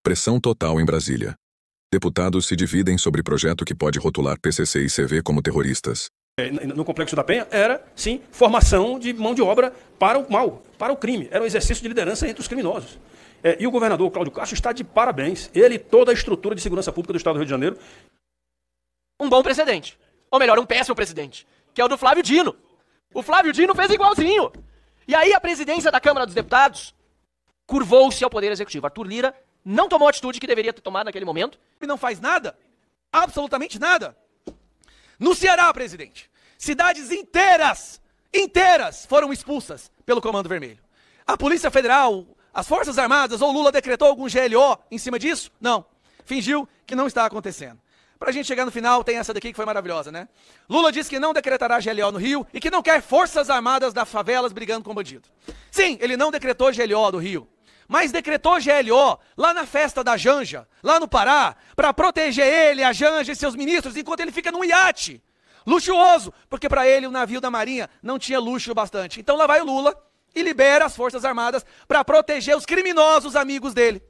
Pressão total em Brasília. Deputados se dividem sobre projeto que pode rotular PCC e CV como terroristas. No Complexo da Penha era, sim, formação de mão de obra para o mal, para o crime. Era um exercício de liderança entre os criminosos. E o governador Cláudio Castro está de parabéns. Ele e toda a estrutura de segurança pública do Estado do Rio de Janeiro. Um bom precedente. Ou melhor, um péssimo precedente. Que é o do Flávio Dino. O Flávio Dino fez igualzinho. E aí a presidência da Câmara dos Deputados curvou-se ao Poder Executivo. Arthur Lira não tomou a atitude que deveria ter tomado naquele momento. E não faz nada. Absolutamente nada. No Ceará, presidente, cidades inteiras foram expulsas pelo Comando Vermelho. A Polícia Federal, as Forças Armadas ou Lula decretou algum GLO em cima disso? Não. Fingiu que não está acontecendo. Pra gente chegar no final, tem essa daqui que foi maravilhosa, né? Lula disse que não decretará GLO no Rio e que não quer Forças Armadas das favelas brigando com bandido. Sim, ele não decretou GLO do Rio, mas decretou GLO lá na festa da Janja, lá no Pará, para proteger ele, a Janja e seus ministros, enquanto ele fica num iate luxuoso, porque para ele o navio da Marinha não tinha luxo bastante. Então lá vai o Lula e libera as Forças Armadas para proteger os criminosos amigos dele.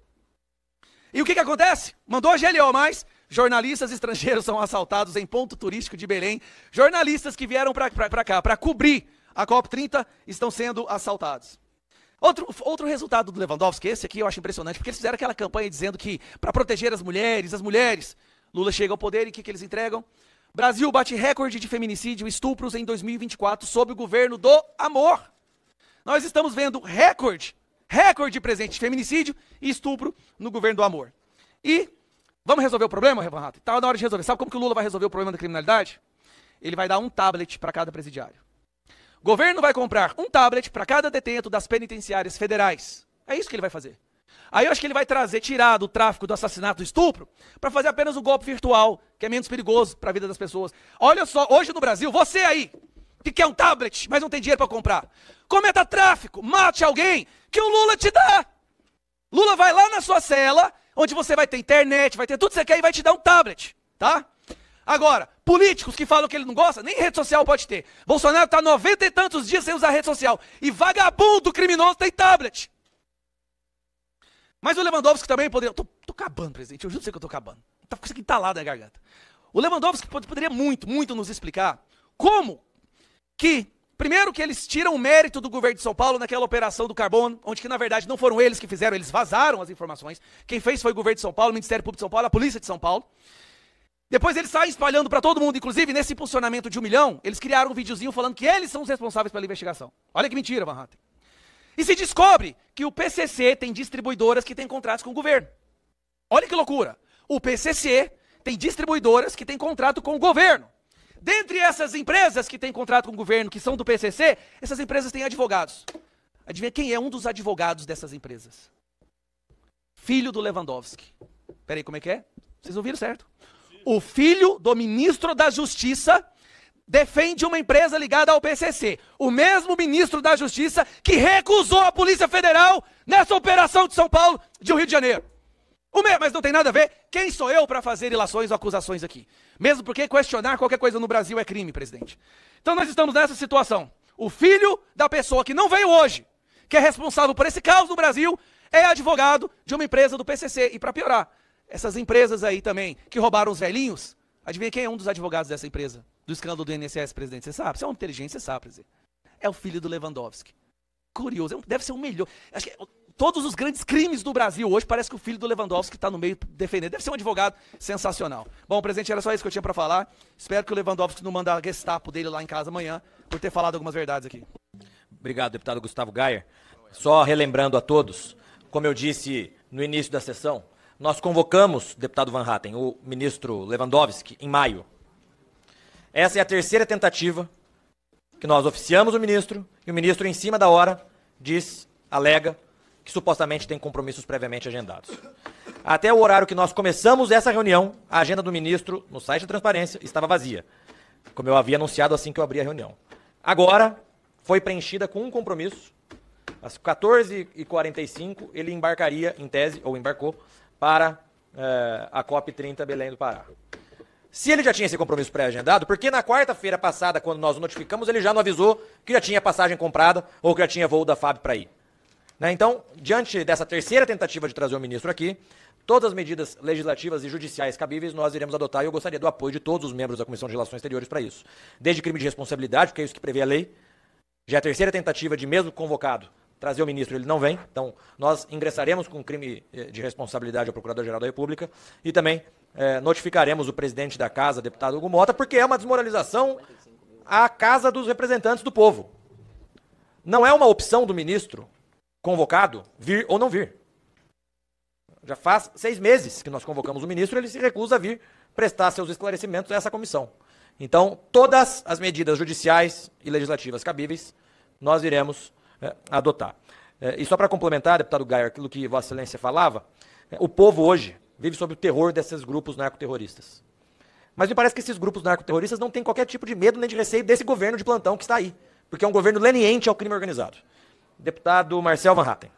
E o que acontece? Mandou a GLO, mas jornalistas estrangeiros são assaltados em ponto turístico de Belém. Jornalistas que vieram para cá para cobrir a COP30 estão sendo assaltados. Outro resultado do Lewandowski, esse aqui eu acho impressionante, porque eles fizeram aquela campanha dizendo que para proteger as mulheres, Lula chega ao poder e o que eles entregam? Brasil bate recorde de feminicídio e estupros em 2024 sob o governo do amor. Nós estamos vendo recorde presente de feminicídio e estupro no governo do amor. E vamos resolver o problema, Van Hatten? Está na hora de resolver. Sabe como que o Lula vai resolver o problema da criminalidade? Ele vai dar um tablet para cada presidiário. O governo vai comprar um tablet para cada detento das penitenciárias federais. É isso que ele vai fazer. Aí eu acho que ele vai tirar do tráfico, do assassinato, do estupro, para fazer apenas um golpe virtual, que é menos perigoso para a vida das pessoas. Olha só, hoje no Brasil, você aí, que quer um tablet, mas não tem dinheiro para comprar, cometa tráfico, mate alguém, que o Lula te dá. Lula vai lá na sua cela, onde você vai ter internet, vai ter tudo que você quer e vai te dar um tablet, tá? Agora, políticos que falam que ele não gosta, nem rede social pode ter. Bolsonaro está 90 e tantos dias sem usar rede social. E vagabundo criminoso tem tablet. Mas o Lewandowski também poderia... Tô acabando, presidente. Eu juro pra você que eu tô acabando. Tá com isso aqui entalado na garganta. O Lewandowski poderia muito nos explicar como que... Primeiro que eles tiram o mérito do governo de São Paulo naquela operação do carbono, onde que na verdade não foram eles que fizeram, eles vazaram as informações. Quem fez foi o governo de São Paulo, o Ministério Público de São Paulo, a Polícia de São Paulo. Depois eles saem espalhando para todo mundo, inclusive nesse impulsionamento de 1 milhão, eles criaram um videozinho falando que eles são os responsáveis pela investigação. Olha que mentira, Van Hatten. E se descobre que o PCC tem distribuidoras que têm contratos com o governo. Olha que loucura. O PCC tem distribuidoras que têm contrato com o governo. Dentre essas empresas que têm contrato com o governo, que são do PCC, essas empresas têm advogados. Adivinha quem é um dos advogados dessas empresas? Filho do Lewandowski. Peraí, como é que é? Vocês ouviram certo? O filho do ministro da Justiça defende uma empresa ligada ao PCC. O mesmo ministro da Justiça que recusou a Polícia Federal nessa operação de São Paulo, de Rio de Janeiro. Mas não tem nada a ver. Quem sou eu para fazer ilações ou acusações aqui? Mesmo porque questionar qualquer coisa no Brasil é crime, presidente. Então nós estamos nessa situação. O filho da pessoa que não veio hoje, que é responsável por esse caos no Brasil, é advogado de uma empresa do PCC. E para piorar, essas empresas aí também, que roubaram os velhinhos, adivinha quem é um dos advogados dessa empresa? Do escândalo do INSS, presidente, você sabe? Você é um inteligente, você sabe, presidente. É o filho do Lewandowski. Curioso, deve ser o melhor. Acho que todos os grandes crimes do Brasil hoje, parece que o filho do Lewandowski está no meio defendendo. Deve ser um advogado sensacional. Bom, presidente, era só isso que eu tinha para falar. Espero que o Lewandowski não mande a Gestapo dele lá em casa amanhã, por ter falado algumas verdades aqui. Obrigado, deputado Gustavo Gayer. Só relembrando a todos, como eu disse no início da sessão, nós convocamos, deputado Van Hatten, o ministro Lewandowski, em maio. Essa é a terceira tentativa que nós oficiamos o ministro, e o ministro, em cima da hora, alega que supostamente tem compromissos previamente agendados. Até o horário que nós começamos essa reunião, a agenda do ministro, no site da Transparência, estava vazia, como eu havia anunciado assim que eu abri a reunião. Agora, foi preenchida com um compromisso. Às 14h45, ele embarcaria, em tese, ou embarcou, para a COP30 Belém do Pará. Se ele já tinha esse compromisso pré-agendado, por que na quarta-feira passada, quando nós o notificamos, ele já não avisou que já tinha passagem comprada ou que já tinha voo da FAB para ir? Né? Então, diante dessa terceira tentativa de trazer o ministro aqui, todas as medidas legislativas e judiciais cabíveis nós iremos adotar, e eu gostaria do apoio de todos os membros da Comissão de Relações Exteriores para isso. Desde crime de responsabilidade, porque é isso que prevê a lei, já é a terceira tentativa de, mesmo convocado, trazer o ministro, ele não vem, então nós ingressaremos com crime de responsabilidade ao Procurador-Geral da República e também notificaremos o presidente da Casa, deputado Hugo Mota, porque é uma desmoralização à Casa dos Representantes do Povo. Não é uma opção do ministro convocado vir ou não vir. Já faz 6 meses que nós convocamos o ministro e ele se recusa a vir prestar seus esclarecimentos a essa comissão. Então, todas as medidas judiciais e legislativas cabíveis nós iremos adotar. E só para complementar, deputado Gayer, aquilo que Vossa Excelência falava, o povo hoje vive sob o terror desses grupos narcoterroristas. Mas me parece que esses grupos narcoterroristas não têm qualquer tipo de medo nem de receio desse governo de plantão que está aí, porque é um governo leniente ao crime organizado. Deputado Marcel Van Hatten.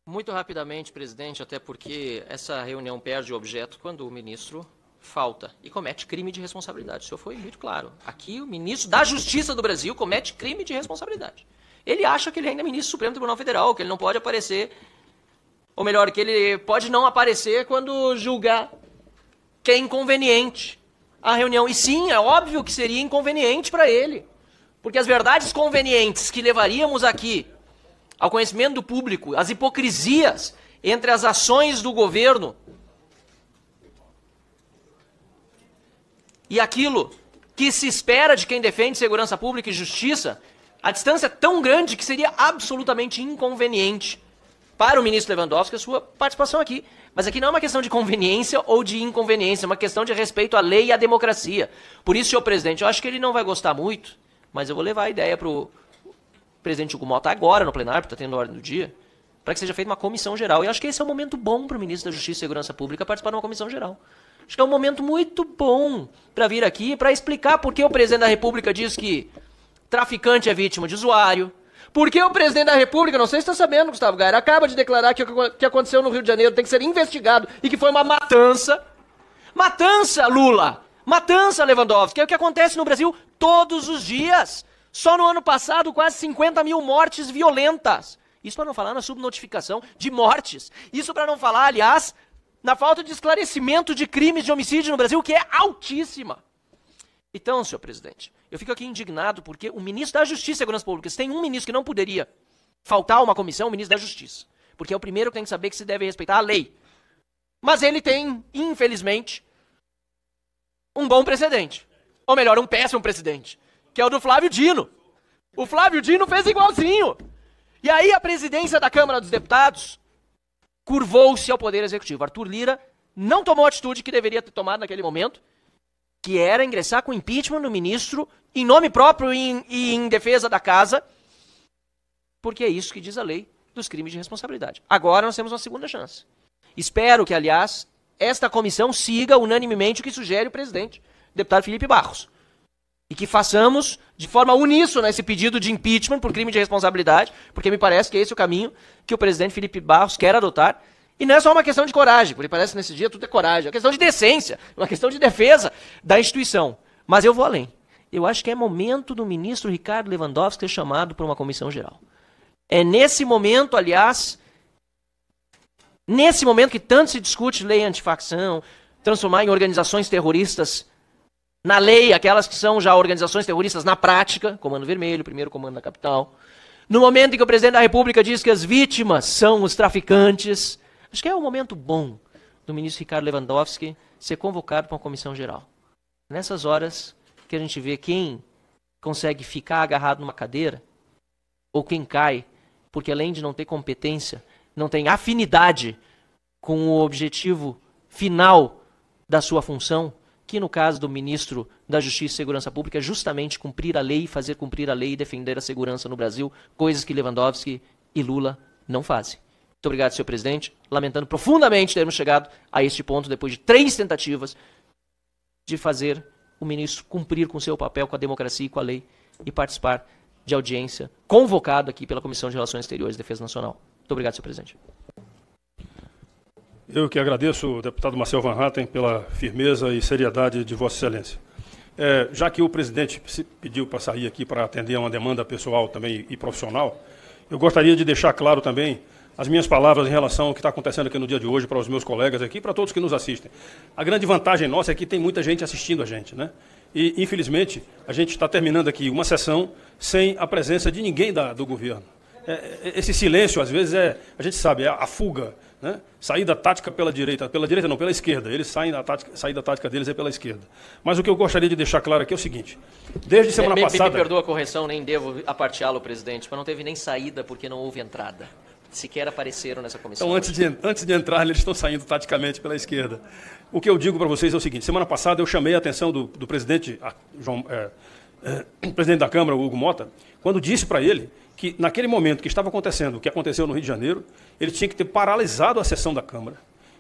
Muito rapidamente, presidente, até porque essa reunião perde o objeto quando o ministro falta e comete crime de responsabilidade. O senhor foi muito claro. Aqui o ministro da Justiça do Brasil comete crime de responsabilidade. Ele acha que ele ainda é ministro do Supremo Tribunal Federal, que ele não pode aparecer, ou melhor, que ele pode não aparecer quando julgar que é inconveniente a reunião. E sim, é óbvio que seria inconveniente para ele, porque as verdades convenientes que levaríamos aqui ao conhecimento do público, as hipocrisias entre as ações do governo e aquilo que se espera de quem defende segurança pública e justiça, a distância é tão grande que seria absolutamente inconveniente para o ministro Lewandowski a sua participação aqui. Mas aqui não é uma questão de conveniência ou de inconveniência, é uma questão de respeito à lei e à democracia. Por isso, senhor presidente, eu acho que ele não vai gostar muito, mas eu vou levar a ideia para o presidente Hugo Mota agora no plenário, porque está tendo ordem do dia, para que seja feita uma comissão geral. E eu acho que esse é um momento bom para o ministro da Justiça e Segurança Pública participar de uma comissão geral. Acho que é um momento muito bom para vir aqui para explicar por que o presidente da República diz que traficante é vítima de usuário. Por que o presidente da República, não sei se está sabendo, Gustavo Gayer, acaba de declarar que o que aconteceu no Rio de Janeiro tem que ser investigado e que foi uma matança. Matança, Lula! Matança, Lewandowski! É o que acontece no Brasil todos os dias. Só no ano passado, quase 50 mil mortes violentas. Isso para não falar na subnotificação de mortes. Isso para não falar, aliás, na falta de esclarecimento de crimes de homicídio no Brasil, que é altíssima. Então, senhor presidente, eu fico aqui indignado porque o ministro da Justiça e Segurança Pública, se tem um ministro que não poderia faltar a uma comissão, é o ministro da Justiça. Porque é o primeiro que tem que saber que se deve respeitar a lei. Mas ele tem, infelizmente, um bom precedente. Ou melhor, um péssimo precedente. Que é o do Flávio Dino. O Flávio Dino fez igualzinho. E aí a presidência da Câmara dos Deputados curvou-se ao Poder Executivo. Arthur Lira não tomou a atitude que deveria ter tomado naquele momento, que era ingressar com impeachment no ministro, em nome próprio e em defesa da casa, porque é isso que diz a lei dos crimes de responsabilidade. Agora nós temos uma segunda chance. Espero que, aliás, esta comissão siga unanimemente o que sugere o presidente, o deputado Felipe Barros. E que façamos de forma uníssona esse pedido de impeachment por crime de responsabilidade, porque me parece que esse é o caminho que o presidente Felipe Barros quer adotar. E não é só uma questão de coragem, porque parece que nesse dia tudo é coragem. É uma questão de decência, uma questão de defesa da instituição. Mas eu vou além. Eu acho que é momento do ministro Ricardo Lewandowski ser chamado para uma comissão geral. É nesse momento, aliás, nesse momento que tanto se discute lei antifacção, transformar em organizações terroristas na lei, aquelas que são já organizações terroristas na prática, Comando Vermelho, primeiro comando da capital. No momento em que o presidente da República diz que as vítimas são os traficantes, acho que é um momento bom do ministro Ricardo Lewandowski ser convocado para uma comissão geral. Nessas horas que a gente vê quem consegue ficar agarrado numa cadeira, ou quem cai, porque além de não ter competência, não tem afinidade com o objetivo final da sua função, que no caso do ministro da Justiça e Segurança Pública é justamente cumprir a lei, fazer cumprir a lei e defender a segurança no Brasil, coisas que Lewandowski e Lula não fazem. Muito obrigado, senhor presidente. Lamentando profundamente termos chegado a este ponto, depois de 3 tentativas de fazer o ministro cumprir com seu papel, com a democracia e com a lei, e participar de audiência convocado aqui pela Comissão de Relações Exteriores e Defesa Nacional. Muito obrigado, senhor presidente. Eu que agradeço, deputado Marcel Van Hatten, pela firmeza e seriedade de Vossa Excelência. Já que o presidente pediu para sair aqui para atender a uma demanda pessoal também e profissional, eu gostaria de deixar claro também as minhas palavras em relação ao que está acontecendo aqui no dia de hoje para os meus colegas aqui, para todos que nos assistem. A grande vantagem nossa é que tem muita gente assistindo a gente, né? E, infelizmente, a gente está terminando aqui uma sessão sem a presença de ninguém do governo. Esse silêncio, às vezes, a gente sabe, é a fuga, né? Saída tática pela direita não, pela esquerda. Eles saída tática deles é pela esquerda. Mas o que eu gostaria de deixar claro aqui é o seguinte, desde semana passada... Me perdoa a correção, nem devo aparteá-lo, presidente, mas não teve nem saída porque não houve entrada. Sequer apareceram nessa comissão. Então, antes de entrar, eles estão saindo taticamente pela esquerda. O que eu digo para vocês é o seguinte, semana passada eu chamei a atenção do presidente, presidente da Câmara, o Hugo Mota, quando disse para ele que naquele momento que estava acontecendo, o que aconteceu no Rio de Janeiro, ele tinha que ter paralisado a sessão da Câmara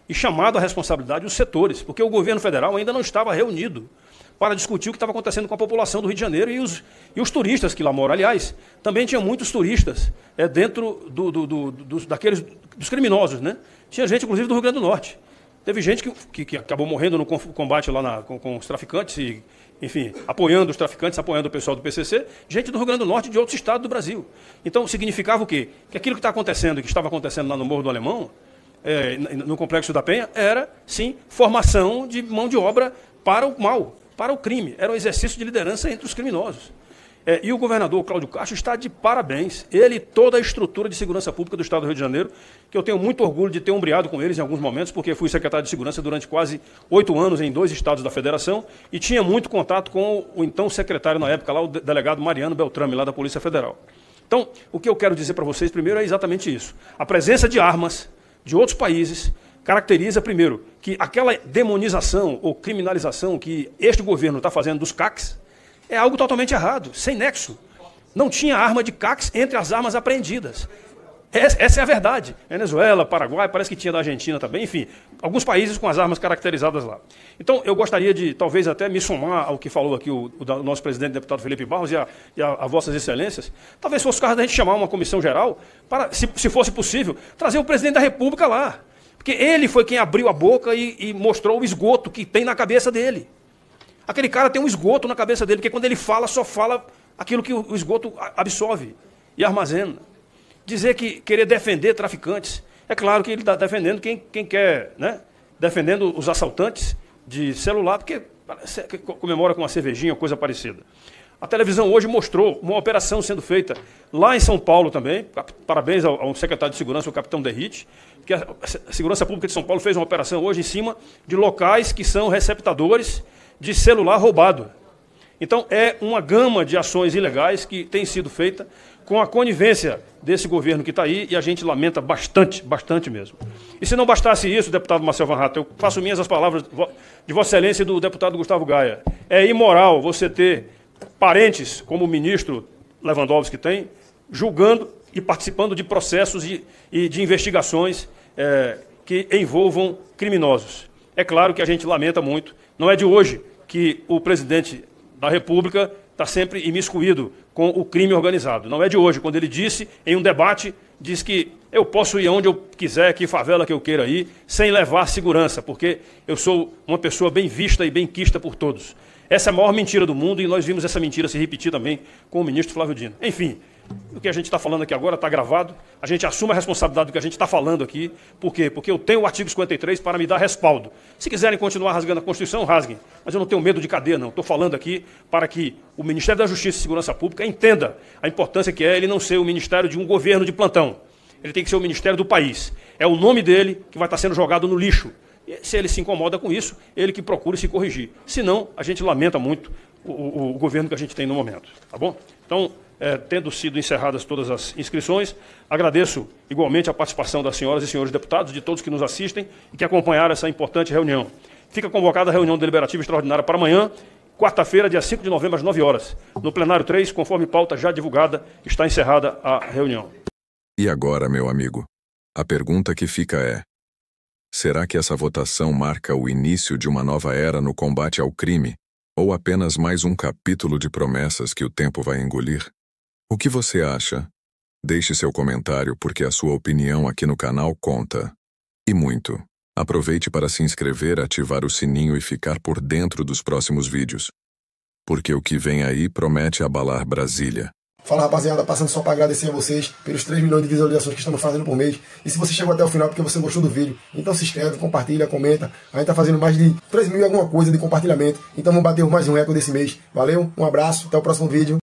e chamado à responsabilidade os setores, porque o governo federal ainda não estava reunido para discutir o que estava acontecendo com a população do Rio de Janeiro e os turistas que lá moram. Aliás, também tinha muitos turistas dentro dos criminosos, né? Tinha gente, inclusive, do Rio Grande do Norte. Teve gente que acabou morrendo no combate lá com os traficantes e, enfim, apoiando os traficantes, apoiando o pessoal do PCC, gente do Rio Grande do Norte e de outros estados do Brasil. Então, significava o quê? Que aquilo que está acontecendo e que estava acontecendo lá no Morro do Alemão, no Complexo da Penha, era, sim, formação de mão de obra para o mal, para o crime. Era um exercício de liderança entre os criminosos. E o governador Cláudio Castro está de parabéns. Ele e toda a estrutura de segurança pública do Estado do Rio de Janeiro, que eu tenho muito orgulho de ter ombreado com eles em alguns momentos, porque fui secretário de Segurança durante quase 8 anos em 2 estados da Federação e tinha muito contato com o então secretário na época, lá, o delegado Mariano Beltrame, lá da Polícia Federal. Então, o que eu quero dizer para vocês primeiro é exatamente isso. A presença de armas de outros países caracteriza, primeiro, que aquela demonização ou criminalização que este governo está fazendo dos CACs é algo totalmente errado, sem nexo. Não tinha arma de CACs entre as armas apreendidas. Essa é a verdade. Venezuela, Paraguai, parece que tinha da Argentina também, enfim, alguns países com as armas caracterizadas lá. Então, eu gostaria de, talvez, até me somar ao que falou aqui o nosso presidente, deputado Felipe Barros, e a vossas excelências. Talvez fosse o caso da gente chamar uma comissão geral para, se fosse possível, trazer o presidente da República lá. Porque ele foi quem abriu a boca e mostrou o esgoto que tem na cabeça dele. Aquele cara tem um esgoto na cabeça dele, porque quando ele fala, só fala aquilo que o esgoto absorve e armazena. Dizer que querer defender traficantes, é claro que ele está defendendo quem quer, né? Defendendo os assaltantes de celular, porque comemora com uma cervejinha, coisa parecida. A televisão hoje mostrou uma operação sendo feita lá em São Paulo também, parabéns ao secretário de Segurança, o capitão Derrite, que a Segurança Pública de São Paulo fez uma operação hoje em cima de locais que são receptadores de celular roubado. Então, é uma gama de ações ilegais que tem sido feita com a conivência desse governo que está aí, e a gente lamenta bastante, bastante mesmo. E se não bastasse isso, deputado Marcel Van Hatten, eu faço minhas as palavras de Vossa Excelência e do deputado Gustavo Gaia. É imoral você ter parentes, como o ministro Lewandowski tem, julgando e participando de processos e de investigações que envolvam criminosos. É claro que a gente lamenta muito. Não é de hoje que o presidente da República está sempre imiscuído com o crime organizado. Não é de hoje, quando ele disse, em um debate, diz que eu posso ir aonde eu quiser, que favela que eu queira ir, sem levar segurança, porque eu sou uma pessoa bem vista e bem quista por todos. Essa é a maior mentira do mundo e nós vimos essa mentira se repetir também com o ministro Flávio Dino. Enfim, o que a gente está falando aqui agora está gravado, a gente assume a responsabilidade do que a gente está falando aqui. Por quê? Porque eu tenho o artigo 53 para me dar respaldo. Se quiserem continuar rasgando a Constituição, rasguem. Mas eu não tenho medo de cadeia, não. Estou falando aqui para que o Ministério da Justiça e Segurança Pública entenda a importância que é ele não ser o ministério de um governo de plantão. Ele tem que ser o ministério do país. É o nome dele que vai estar sendo jogado no lixo. E se ele se incomoda com isso, ele que procure se corrigir. Senão, a gente lamenta muito o governo que a gente tem no momento. Tá bom? Então, tendo sido encerradas todas as inscrições, agradeço igualmente a participação das senhoras e senhores deputados, de todos que nos assistem e que acompanharam essa importante reunião. Fica convocada a reunião deliberativa extraordinária para amanhã, quarta-feira, dia 5 de novembro, às 9 horas. No plenário 3, conforme pauta já divulgada, está encerrada a reunião. E agora, meu amigo, a pergunta que fica é: será que essa votação marca o início de uma nova era no combate ao crime, ou apenas mais um capítulo de promessas que o tempo vai engolir? O que você acha? Deixe seu comentário, porque a sua opinião aqui no canal conta. E muito. Aproveite para se inscrever, ativar o sininho e ficar por dentro dos próximos vídeos. Porque o que vem aí promete abalar Brasília. Fala, rapaziada, passando só para agradecer a vocês pelos 3 milhões de visualizações que estamos fazendo por mês. E se você chegou até o final porque você gostou do vídeo, então se inscreve, compartilha, comenta. A gente tá fazendo mais de 3 mil e alguma coisa de compartilhamento. Então vamos bater mais um recorde desse mês. Valeu, um abraço, até o próximo vídeo.